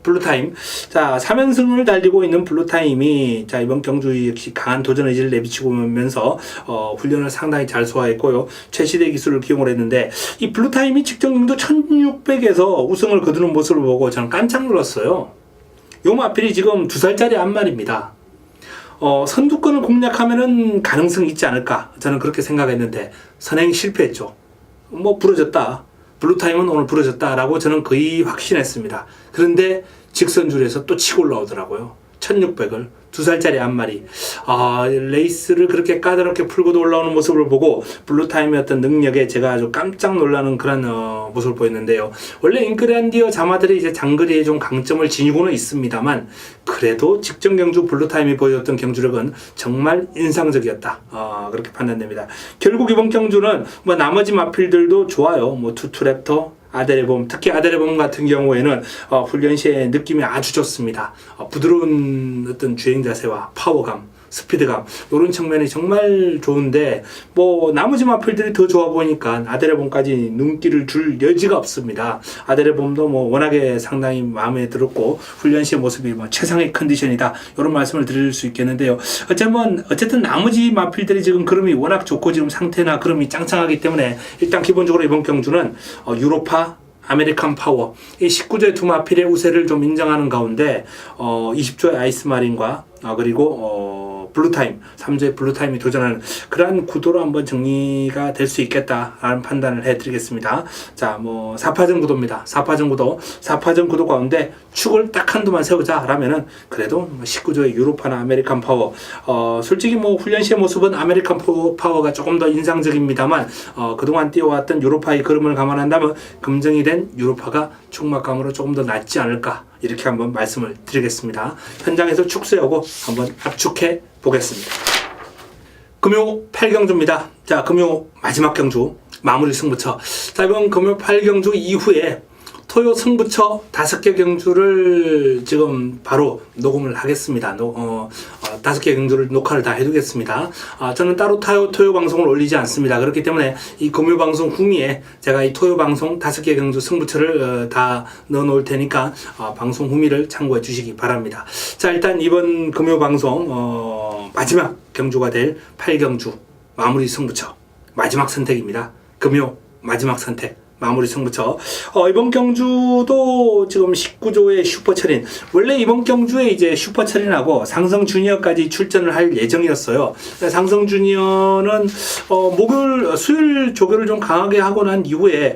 블루타임. 자, 3연승을 달리고 있는 블루타임이 자, 이번 경주 역시 강한 도전 의지를 내비치고 오면서 훈련을 상당히 잘 소화했고요. 최시대 기술을 기용을 했는데 이 블루타임이 직전 경주 1600에서 우승을 거두는 모습을 보고 저는 깜짝 놀랐어요. 요 마필이 지금 2살짜리 안말입니다. 선두권을 공략하면은 가능성이 있지 않을까 저는 그렇게 생각했는데 선행이 실패했죠. 뭐 부러졌다. 블루타임은 오늘 부러졌다라고 저는 거의 확신했습니다. 그런데 직선줄에서 또 치고 올라오더라고요. 1600을 2살짜리 안말이 레이스를 그렇게 까다롭게 풀고도 올라오는 모습을 보고 블루타임의 어떤 능력에 제가 아주 깜짝 놀라는 그런 모습을 보였는데요. 원래 잉크란디어 자마들이 이제 장거리에 좀 강점을 지니고는 있습니다만 그래도 직전 경주 블루타임이 보여줬던 경주력은 정말 인상적이었다. 그렇게 판단됩니다. 결국 이번 경주는 뭐 나머지 마필들도 좋아요. 뭐 투투랩터 아데레봄, 특히 아데레봄 같은 경우에는 훈련 시에 느낌이 아주 좋습니다. 부드러운 어떤 주행 자세와 파워감, 스피드감 이런 측면이 정말 좋은데 뭐 나머지 마필들이 더 좋아 보이니까 아데레봄까지 눈길을 줄 여지가 없습니다. 아데레봄도 뭐 워낙에 상당히 마음에 들었고 훈련 시의 모습이 뭐 최상의 컨디션이다 이런 말씀을 드릴 수 있겠는데요. 어쨌든 나머지 마필들이 지금 걸음이 워낙 좋고 지금 상태나 걸음이 짱짱하기 때문에 일단 기본적으로 이번 경주는 유로파 아메리칸 파워 이 19조의 두 마필의 우세를 좀 인정하는 가운데 20조의 아이스 마린과 그리고 블루타임 3조의 블루타임이 도전하는 그러한 구도로 한번 정리가 될 수 있겠다라는 판단을 해드리겠습니다. 자, 뭐 4파전 구도입니다. 4파전 구도 가운데 축을 딱 한두만 세우자라면은 그래도 19조의 유로파나 아메리칸 파워 솔직히 뭐 훈련 시의 모습은 아메리칸 파워가 조금 더 인상적입니다만 그동안 뛰어왔던 유로파의 걸음을 감안한다면 검증이 된 유로파가 축막감으로 조금 더 낫지 않을까 이렇게 한번 말씀을 드리겠습니다. 현장에서 축소하고 한번 압축해 보겠습니다. 금요 8경주입니다. 자, 금요 마지막 경주 마무리 승부처. 자, 이번 금요 8경주 이후에 토요 승부처 5개 경주를 지금 바로 녹음을 하겠습니다. 5개 경주를 녹화를 다 해두겠습니다. 저는 따로 토요 방송을 올리지 않습니다. 그렇기 때문에 이 금요 방송 후미에 제가 이 토요 방송 5개 경주 승부처를 다 넣어 놓을 테니까 방송 후미를 참고해 주시기 바랍니다. 자, 일단 이번 금요 방송 마지막 경주가 될 8경주 마무리 승부처 마지막 선택입니다. 금요 마지막 선택 마무리 승부처. 이번 경주도 지금 19조의 슈퍼철인, 원래 이번 경주에 이제 슈퍼철인하고 상성 주니어까지 출전을 할 예정이었어요. 상성 주니어는 수요일 조교를 좀 강하게 하고 난 이후에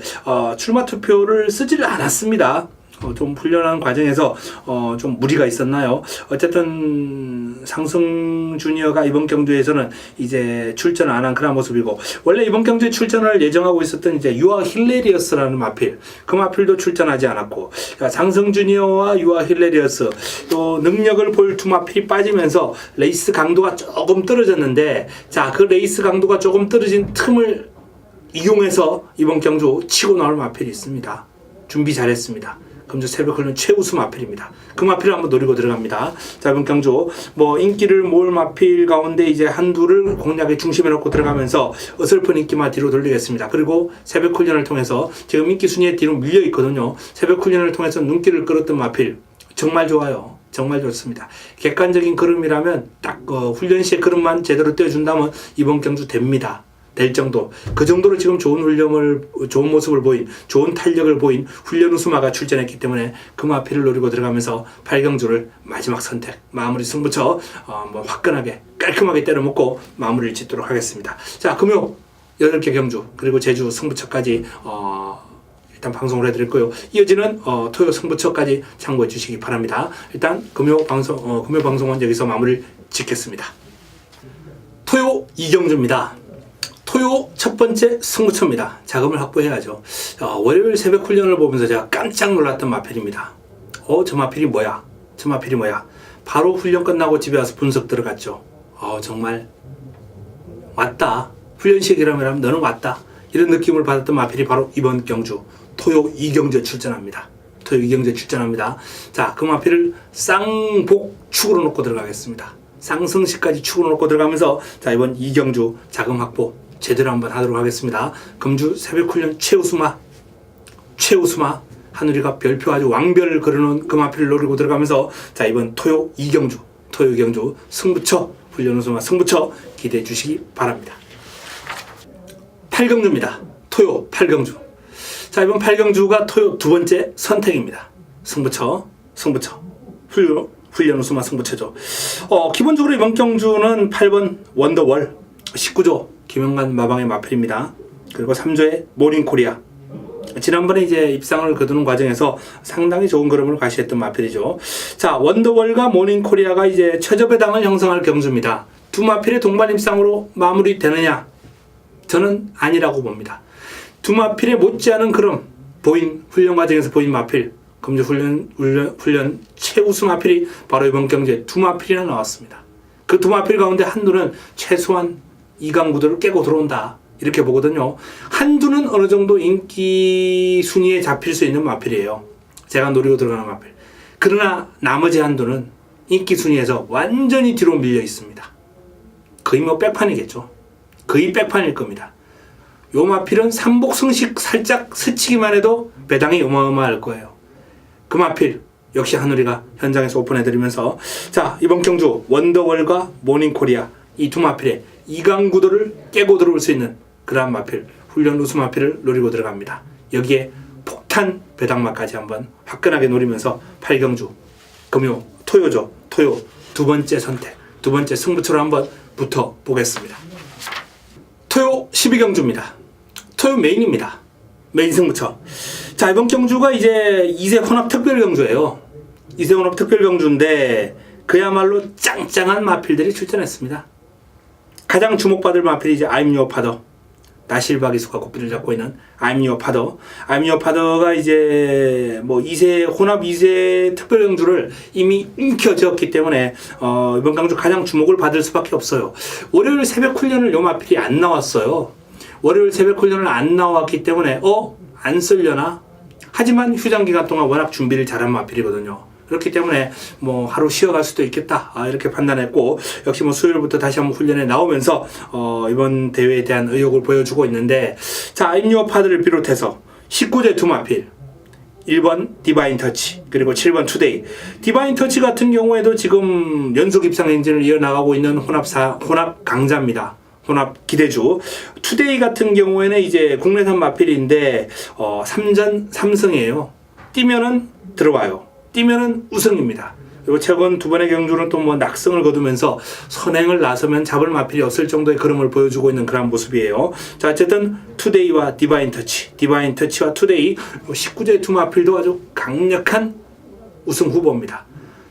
출마 투표를 쓰지를 않았습니다. 좀 훈련하는 과정에서 좀 무리가 있었나요? 어쨌든 상승 주니어가 이번 경주에서는 이제 출전 안 한 그런 모습이고, 원래 이번 경주에 출전을 예정하고 있었던 이제 유아 힐레리어스라는 마필, 그 마필도 출전하지 않았고, 상승 주니어와 유아 힐레리어스 또 능력을 볼 두 마필이 빠지면서 레이스 강도가 조금 떨어졌는데, 자, 그 레이스 강도가 조금 떨어진 틈을 이용해서 이번 경주 치고 나올 마필이 있습니다. 준비 잘했습니다. 금주 새벽 훈련 최우수 마필입니다. 그 마필을 한번 노리고 들어갑니다. 자, 이번 경주 인기를 모을 마필 가운데 이제 한두를 공략의 중심에 놓고 들어가면서 어설픈 인기만 뒤로 돌리겠습니다. 그리고 새벽 훈련을 통해서 지금 인기 순위에 뒤로 밀려 있거든요. 새벽 훈련을 통해서 눈길을 끌었던 마필 정말 좋아요. 정말 좋습니다. 객관적인 걸음이라면 딱 훈련 시의 걸음만 제대로 떼어준다면 이번 경주 됩니다. 될 정도, 그 정도로 지금 좋은 모습을 보인, 좋은 탄력을 보인 훈련 우수마가 출전했기 때문에 그 마필을 노리고 들어가면서 8경주를 마지막 선택, 마무리 승부처 화끈하게 깔끔하게 때려먹고 마무리를 짓도록 하겠습니다. 자, 금요 8개 경주 그리고 제주 승부처까지 일단 방송을 해드렸고요. 이어지는 토요 승부처까지 참고해 주시기 바랍니다. 일단 금요 방송은 여기서 마무리를 짓겠습니다. 토요 2경주입니다. 토요 첫 번째 승부처입니다. 자금을 확보해야죠. 월요일 새벽 훈련을 보면서 제가 깜짝 놀랐던 마필입니다. 저 마필이 뭐야? 저 마필이 뭐야? 바로 훈련 끝나고 집에 와서 분석 들어갔죠. 정말 왔다. 훈련 시기라면 너는 왔다. 이런 느낌을 받았던 마필이 바로 이번 경주 토요 2경주에 출전합니다. 토요 2경주에 출전합니다. 자, 그 마필을 쌍복축으로 놓고 들어가겠습니다. 상승시까지 축으로 놓고 들어가면서 자, 이번 2경주 자금 확보 제대로 한번 하도록 하겠습니다. 금주 새벽훈련 최우수마 하누리가 별표 아주 왕별을 걸어놓은 그 마필을 노리고 들어가면서 자, 이번 토요 2경주 승부처 훈련 우수마 승부처 기대해 주시기 바랍니다. 8경주입니다. 토요 8경주. 자, 이번 8경주가 토요 두 번째 선택입니다. 승부처 훈련 우수마 승부처죠. 기본적으로 이번 경주는 8번 원더월, 19조 김영관 마방의 마필입니다. 그리고 3조의 모닝코리아. 지난번에 이제 입상을 거두는 과정에서 상당히 좋은 걸음을 과시했던 마필이죠. 자, 원더월과 모닝코리아가 이제 최저배당을 형성할 경주입니다. 두 마필의 동반 입상으로 마무리되느냐? 저는 아니라고 봅니다. 두 마필의 못지않은 걸음 훈련 과정에서 보인 마필, 금주 훈련 최우수 마필이 바로 이번 경주에 두 마필이나 나왔습니다. 그 두 마필 가운데 한두는 최소한 2강 구도를 깨고 들어온다, 이렇게 보거든요. 한두는 어느 정도 인기 순위에 잡힐 수 있는 마필이에요. 제가 노리고 들어가는 마필. 그러나 나머지 한두는 인기 순위에서 완전히 뒤로 밀려 있습니다. 거의 백판이겠죠. 거의 백판일 겁니다. 요 마필은 삼복승식 살짝 스치기만 해도 배당이 어마어마할 거예요. 그 마필 역시 하누리가 현장에서 오픈해드리면서 자, 이번 경주 원더월과 모닝코리아 이 두 마필의 2강 구도를 깨고 들어올 수 있는 그러한 마필, 훈련 우수 마필을 노리고 들어갑니다. 여기에 폭탄 배당마까지 한번 화끈하게 노리면서 8경주 금요 토요죠. 토요 두 번째 선택, 두 번째 승부처로 한번 붙어보겠습니다. 토요 12경주입니다. 토요 메인입니다. 메인 승부처. 자, 이번 경주가 이제 2세 혼합 특별 경주예요. 2세 혼합 특별 경주인데 그야말로 짱짱한 마필들이 출전했습니다. 가장 주목받을 마필이 이제 I'm Your Father, 나실바 기수가 고삐를 잡고 있는 I'm Your Father. I'm Your Father가 이제 뭐 2세 혼합 2세 특별 경주를 이미 움켜쥐었기 때문에 이번 경주 가장 주목을 받을 수밖에 없어요. 월요일 새벽 훈련을 요 마필이 안 나왔어요. 월요일 새벽 훈련을 안 나왔기 때문에 안 쓸려나? 하지만 휴장 기간 동안 워낙 준비를 잘한 마필이거든요. 그렇기 때문에 뭐 하루 쉬어갈 수도 있겠다 이렇게 판단했고, 역시 뭐 수요일부터 다시 한번 훈련에 나오면서 이번 대회에 대한 의욕을 보여주고 있는데, 자, I'm Your Father를 비롯해서 19제 두 마필 1번 디바인 터치 그리고 7번 투데이. 디바인 터치 같은 경우에도 지금 연속 입상 행진을 이어나가고 있는 혼합 강자입니다. 혼합 기대주. 투데이 같은 경우에는 이제 국내산 마필인데 3전 3승이에요. 뛰면은 들어와요. 뛰면은 우승입니다. 그리고 최근 두 번의 경주는 또 뭐 낙승을 거두면서 선행을 나서면 잡을 마필이 없을 정도의 그림을 보여주고 있는 그런 모습이에요. 자, 어쨌든 투데이와 디바인 터치와 투데이 19제 두 마필도 아주 강력한 우승 후보입니다.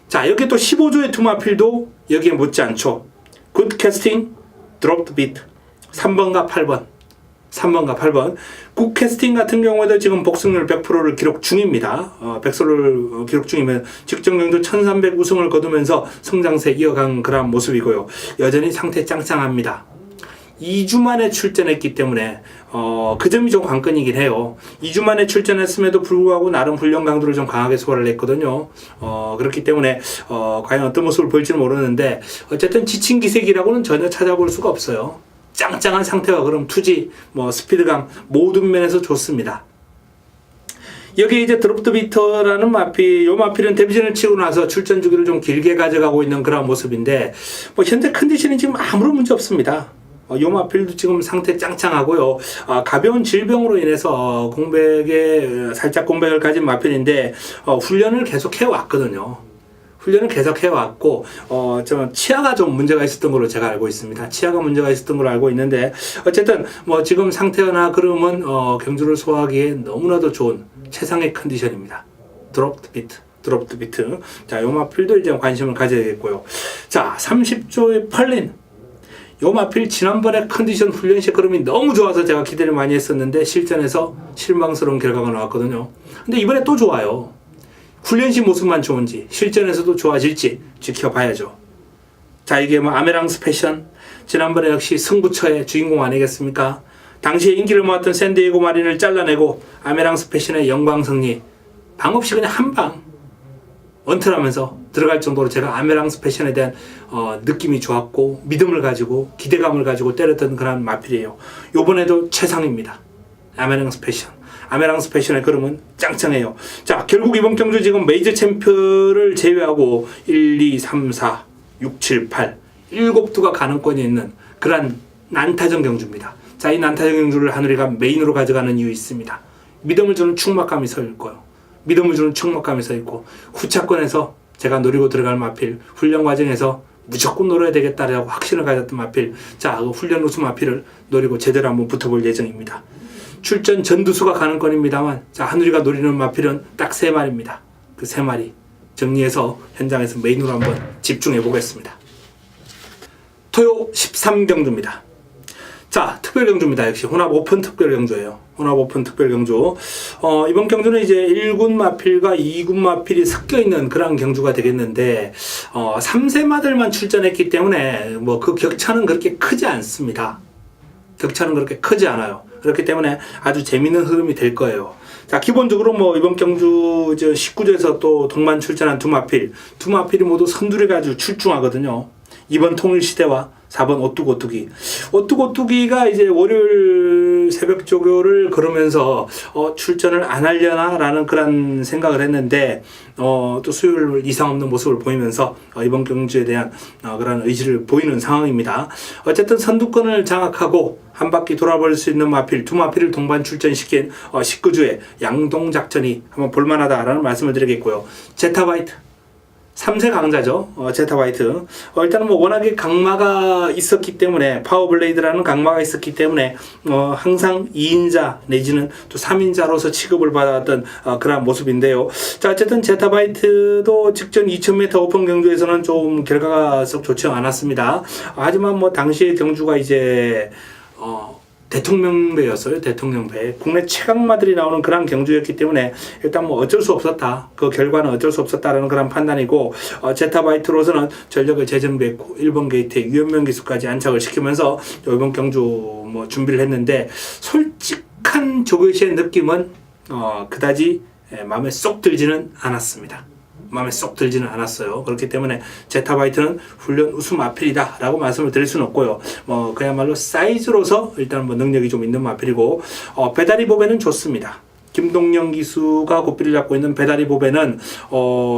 자, 여기 또 15조의 두 마필도 여기에 못지않죠. 굿 캐스팅, 드롭 드 비트 3번과 8번. 굿 캐스팅 같은 경우에도 지금 복승률 100%를 기록 중입니다. 100%를 기록 중이면 직전 경주 1300 우승을 거두면서 성장세 이어간 그런 모습이고요. 여전히 상태 짱짱합니다. 2주 만에 출전했기 때문에 그 점이 좀 관건이긴 해요. 2주 만에 출전했음에도 불구하고 나름 훈련 강도를 좀 강하게 소화를 했거든요. 그렇기 때문에 과연 어떤 모습을 보일지는 모르는데, 어쨌든 지친 기색이라고는 전혀 찾아볼 수가 없어요. 짱짱한 상태와 그럼 투지, 뭐 스피드감 모든 면에서 좋습니다. 여기 이제 드롭 더 비터라는 마필, 요 마필은 데뷔전을 치고 나서 출전 주기를 좀 길게 가져가고 있는 그런 모습인데, 뭐 현재 컨디션이 지금 아무런 문제 없습니다. 요 마필도 지금 상태 짱짱하고요. 가벼운 질병으로 인해서 살짝 공백을 가진 마필인데 훈련을 계속 해왔거든요. 훈련을 계속 해왔고 좀 치아가 좀 문제가 있었던 걸로 제가 알고 있습니다. 치아가 문제가 있었던 걸로 알고 있는데, 어쨌든 뭐 지금 상태나 그러면 경주를 소화하기에 너무나도 좋은 최상의 컨디션입니다. 드롭 드 비트. 자, 요 마필도 이제 관심을 가져야겠고요. 자, 30조의 펄린. 요 마필 지난번에 컨디션 훈련 시 그림이 너무 좋아서 제가 기대를 많이 했었는데 실전에서 실망스러운 결과가 나왔거든요. 근데 이번에 또 좋아요. 훈련 시 모습만 좋은지 실전에서도 좋아질지 지켜봐야죠. 자, 이게 뭐 아메랑스 패션, 지난번에 역시 승부처의 주인공 아니겠습니까? 당시에 인기를 모았던 샌디에고 마린을 잘라내고 아메랑스 패션의 영광 승리, 방 없이 그냥 한방 원틀하면서 들어갈 정도로 제가 아메랑스 패션에 대한 느낌이 좋았고 믿음을 가지고 기대감을 가지고 때렸던 그런 마필이에요. 요번에도 최상입니다. 아메랑스 패션의 걸음은 짱짱해요. 자, 결국 이번 경주 지금 메이저 챔피언을 제외하고 1, 2, 3, 4, 6, 7, 8 7두가 가능권이 있는 그런 난타전 경주입니다. 자, 이 난타전 경주를 하늘이가 메인으로 가져가는 이유 있습니다. 믿음을 주는 충막감이 서 있고요. 후차권에서 제가 노리고 들어갈 마필, 훈련 과정에서 무조건 노려야 되겠다라고 확신을 가졌던 마필, 자, 그 훈련 우수 마필을 노리고 제대로 한번 붙어볼 예정입니다. 출전 전두수가 가능권입니다만, 자, 하늘이가 노리는 마필은 딱 3마리입니다. 그 3마리 정리해서 현장에서 메인으로 한번 집중해 보겠습니다. 토요 13경주입니다. 자, 특별경주입니다. 역시 혼합 오픈 특별경주예요. 이번 경주는 이제 1군 마필과 2군 마필이 섞여 있는 그런 경주가 되겠는데, 3세마들만 출전했기 때문에 뭐 그 격차는 그렇게 크지 않습니다. 크지 않아요. 그렇기 때문에 아주 재밌는 흐름이 될 거예요. 자, 기본적으로 뭐 이번 경주 19조에서 또 동반 출전한 두 마필이 모두 선두를 가지고 출중하거든요. 2번 통일시대와 4번 오뚜고뚜기가 이제 월요일 새벽 조교를 걸으면서 출전을 안 하려나 라는 그런 생각을 했는데 또 수요일 이상 없는 모습을 보이면서 이번 경주에 대한 그런 의지를 보이는 상황입니다. 어쨌든 선두권을 장악하고 한 바퀴 돌아볼 수 있는 두 마필을 동반 출전시킨 19주의 양동작전이 한번 볼만하다라는 말씀을 드리겠고요. 제타바이트 3세 강자죠. 제타바이트. 일단은 뭐 워낙에 강마가 있었기 때문에, 파워블레이드라는 강마가 있었기 때문에 항상 2인자 내지는 또 3인자로서 취급을 받았던 그런 모습인데요. 자, 어쨌든 제타바이트도 직전 2000m 오픈 경주에서는 좀 결과가 썩 좋지 않았습니다. 하지만 뭐 당시의 경주가 이제 대통령배였어요. 대통령배. 국내 최강마들이 나오는 그런 경주였기 때문에 일단 뭐 어쩔 수 없었다. 그 결과는 어쩔 수 없었다라는 그런 판단이고, 제타바이트로서는 전력을 재정비했고 1번 게이트에 유연명 기수까지 안착을 시키면서 이번 경주 뭐 준비를 했는데, 솔직한 조교시의 느낌은 그다지 마음에 쏙 들지는 않았습니다. 마음에 쏙 들지는 않았어요. 그렇기 때문에 제타바이트는 훈련 우수 마필이다 라고 말씀을 드릴 수는 없고요. 그야말로 사이즈로서 일단 뭐 능력이 좀 있는 마필이고, 배다리 보배는 좋습니다. 김동영 기수가 고삐를 잡고 있는 배다리 보배는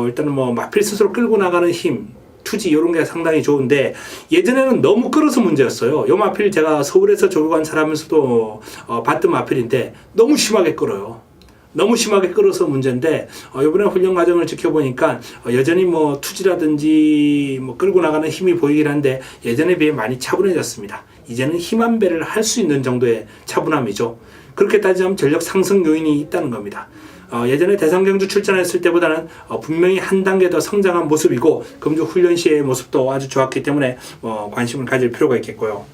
일단은 뭐 마필 스스로 끌고 나가는 힘, 투지 이런 게 상당히 좋은데, 예전에는 너무 끌어서 문제였어요. 요 마필 제가 서울에서 조교 관찰하면서도 봤던 마필인데 너무 심하게 끌어요. 너무 심하게 끌어서 문제인데, 이번에 훈련 과정을 지켜보니까 여전히 뭐 투지라든지 뭐 끌고 나가는 힘이 보이긴 한데 예전에 비해 많이 차분해졌습니다. 이제는 힘 한 배를 할 수 있는 정도의 차분함이죠. 그렇게 따지자면 전력 상승 요인이 있다는 겁니다. 예전에 대상경주 출전했을 때보다는 분명히 한 단계 더 성장한 모습이고, 금주 훈련 시의 모습도 아주 좋았기 때문에 관심을 가질 필요가 있겠고요.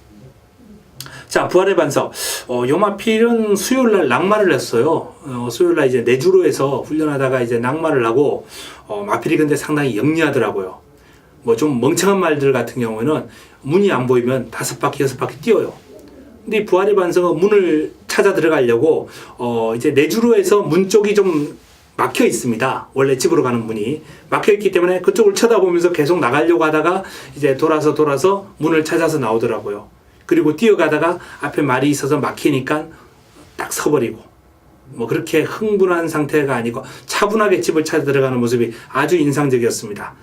자, 부활의 반석. 요마필은 수요일날 낙마를 했어요. 수요일날 이제 내주로에서 훈련하다가 이제 낙마를 하고, 마필이 근데 상당히 영리하더라고요. 뭐 좀 멍청한 말들 같은 경우에는 문이 안 보이면 5바퀴, 6바퀴 뛰어요. 근데 이 부활의 반석은 문을 찾아 들어가려고, 이제 내주로에서 문 쪽이 좀 막혀 있습니다. 원래 집으로 가는 문이 막혀 있기 때문에 그쪽을 쳐다보면서 계속 나가려고 하다가 이제 돌아서 문을 찾아서 나오더라고요. 그리고 뛰어가다가 앞에 말이 있어서 막히니까 딱 서버리고, 뭐 그렇게 흥분한 상태가 아니고 차분하게 집을 찾아 들어가는 모습이 아주 인상적이었습니다.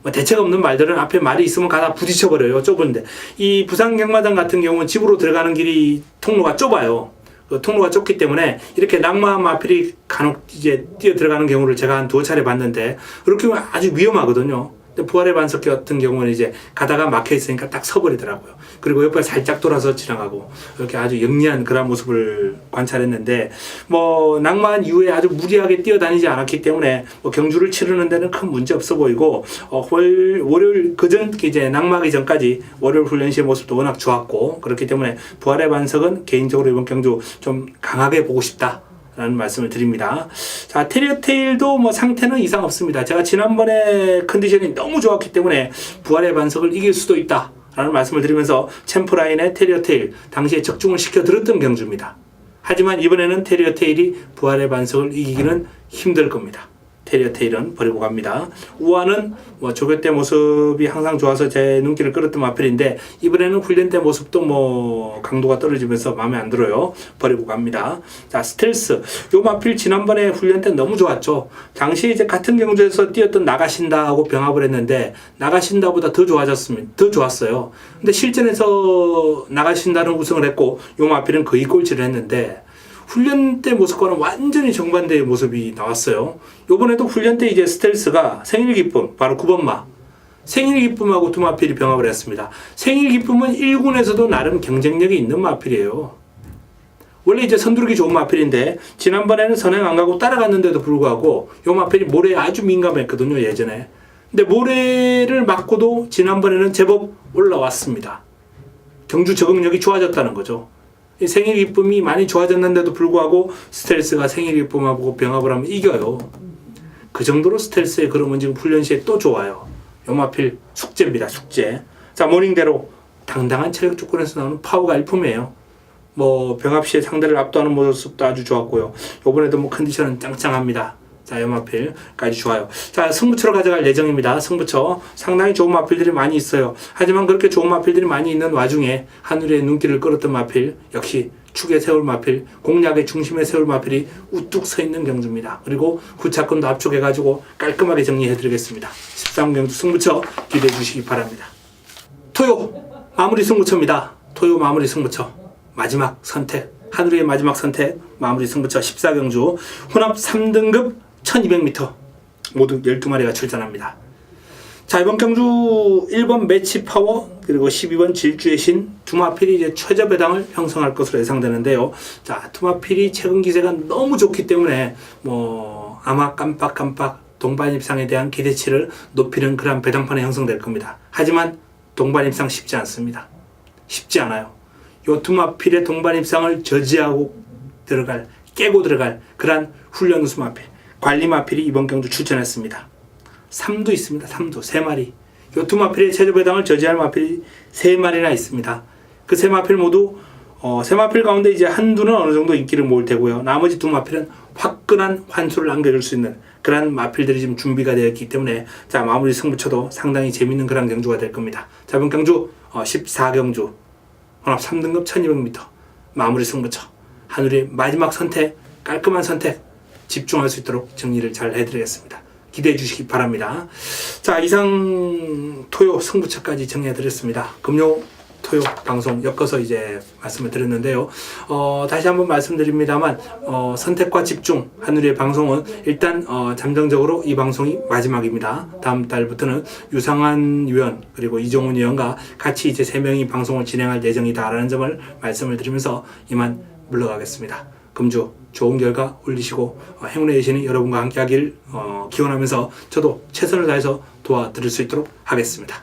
뭐 대책 없는 말들은 앞에 말이 있으면 가다 부딪혀버려요. 좁은데. 이 부산 경마장 같은 경우는 집으로 들어가는 길이 통로가 좁아요. 그 통로가 좁기 때문에 이렇게 낙마한 마필이 간혹 이제 뛰어 들어가는 경우를 제가 한 2차례 봤는데, 그렇게 하면 아주 위험하거든요. 부활의 반석 같은 경우는 이제 가다가 막혀 있으니까 딱 서버리더라고요. 그리고 옆에 살짝 돌아서 지나가고, 이렇게 아주 영리한 그런 모습을 관찰했는데, 뭐 낙마한 이후에 아주 무리하게 뛰어다니지 않았기 때문에 뭐 경주를 치르는 데는 큰 문제 없어 보이고, 월요일 그전 이제 낙마하기 전까지 월요일 훈련 시의 모습도 워낙 좋았고, 그렇기 때문에 부활의 반석은 개인적으로 이번 경주 좀 강하게 보고 싶다 라는 말씀을 드립니다. 자, 테리어테일도 뭐 상태는 이상 없습니다. 제가 지난번에 컨디션이 너무 좋았기 때문에 부활의 반석을 이길 수도 있다 라는 말씀을 드리면서 챔프라인의 테리어테일 당시에 적중을 시켜 들었던 경주입니다. 하지만 이번에는 테리어테일이 부활의 반석을 이기기는 힘들 겁니다. 테리어테일은 버리고 갑니다. 우아는 뭐 조교 때 모습이 항상 좋아서 제 눈길을 끌었던 마필인데, 이번에는 훈련 때 모습도 뭐 강도가 떨어지면서 마음에 안 들어요. 버리고 갑니다. 자, 스텔스. 요 마필 지난번에 훈련 때 너무 좋았죠. 당시 이제 같은 경주에서 뛰었던 나가신다하고 병합을 했는데 나가신다보다 더 좋았어요. 근데 실전에서 나가신다는 우승을 했고, 요 마필은 거의 꼴찌를 했는데, 훈련 때 모습과는 완전히 정반대의 모습이 나왔어요. 요번에도 훈련 때 이제 스텔스가 생일 기쁨, 바로 9번마. 생일 기쁨하고 두 마필이 병합을 했습니다. 생일 기쁨은 1군에서도 나름 경쟁력이 있는 마필이에요. 원래 이제 선두르기 좋은 마필인데, 지난번에는 선행 안 가고 따라갔는데도 불구하고, 요 마필이 모래에 아주 민감했거든요, 예전에. 근데 모래를 맞고도 지난번에는 제법 올라왔습니다. 경주 적응력이 좋아졌다는 거죠. 생일 기쁨이 많이 좋아졌는데도 불구하고 스텔스가 생일 기쁨하고 병합을 하면 이겨요. 그 정도로 스텔스의 그림은 지금 훈련 시에 또 좋아요. 요마필 숙제입니다. 숙제. 자, 모닝대로 당당한 체력 조건에서 나오는 파워가 일품이에요. 뭐 병합 시에 상대를 압도하는 모습도 아주 좋았고요. 요번에도 뭐 컨디션은 짱짱합니다. 자, 요마필까지 좋아요. 자, 승부처로 가져갈 예정입니다. 승부처. 상당히 좋은 마필들이 많이 있어요. 하지만 그렇게 좋은 마필들이 많이 있는 와중에 하늘의 눈길을 끌었던 마필, 역시 축에 세울 마필, 공략의 중심에 세울 마필이 우뚝 서 있는 경주입니다. 그리고 후차권도 압축해가지고 깔끔하게 정리해드리겠습니다. 13경주 승부처 기대해 주시기 바랍니다. 토요 마무리 승부처입니다. 토요 마무리 승부처. 마지막 선택. 하늘의 마지막 선택. 마무리 승부처 14경주. 혼합 3등급 1200m 모두 12마리가 출전합니다. 자, 이번 경주 1번 매치 파워 그리고 12번 질주의 신 두마필이 이제 최저 배당을 형성할 것으로 예상되는데요. 자, 두마필이 최근 기세가 너무 좋기 때문에 뭐 아마 깜빡깜빡 동반입상에 대한 기대치를 높이는 그런 배당판이 형성될 겁니다. 하지만 동반입상 쉽지 않습니다. 쉽지 않아요. 요 투마필의 동반 입상을 저지하고 깨고 들어갈 그러한 훈련 우수 마필, 관리 마필이 이번 경주 출전했습니다. 3도 있습니다. 3도 3마리. 요 투마필의 체조 배당을 저지할 마필이 3마리나 있습니다. 그 3마필 모두 3마필 가운데 이제 한두는 어느 정도 인기를 모을 테고요. 나머지 2마필은 화끈한 환수를 안겨줄 수 있는 그런 마필들이 지금 준비가 되어 있기 때문에 자, 마무리 승부처도 상당히 재밌는 그런 경주가 될 겁니다. 자, 이번 경주 14경주 혼합 3등급 1200m 마무리 승부처 한우리의 마지막 선택, 깔끔한 선택 집중할 수 있도록 정리를 잘 해드리겠습니다. 기대해 주시기 바랍니다. 자, 이상 토요 승부처까지 정리해 드렸습니다. 금요 토요 방송 엮어서 이제 말씀을 드렸는데요. 다시 한번 말씀드립니다만 선택과 집중 한우리의 방송은 일단 잠정적으로 이 방송이 마지막입니다. 다음 달부터는 유상한 위원 그리고 이종훈 위원과 같이 이제 3명이 방송을 진행할 예정이다라는 점을 말씀을 드리면서 이만 물러가겠습니다. 금주 좋은 결과 올리시고 행운의 여신이 여러분과 함께 하길 기원하면서 저도 최선을 다해서 도와드릴 수 있도록 하겠습니다.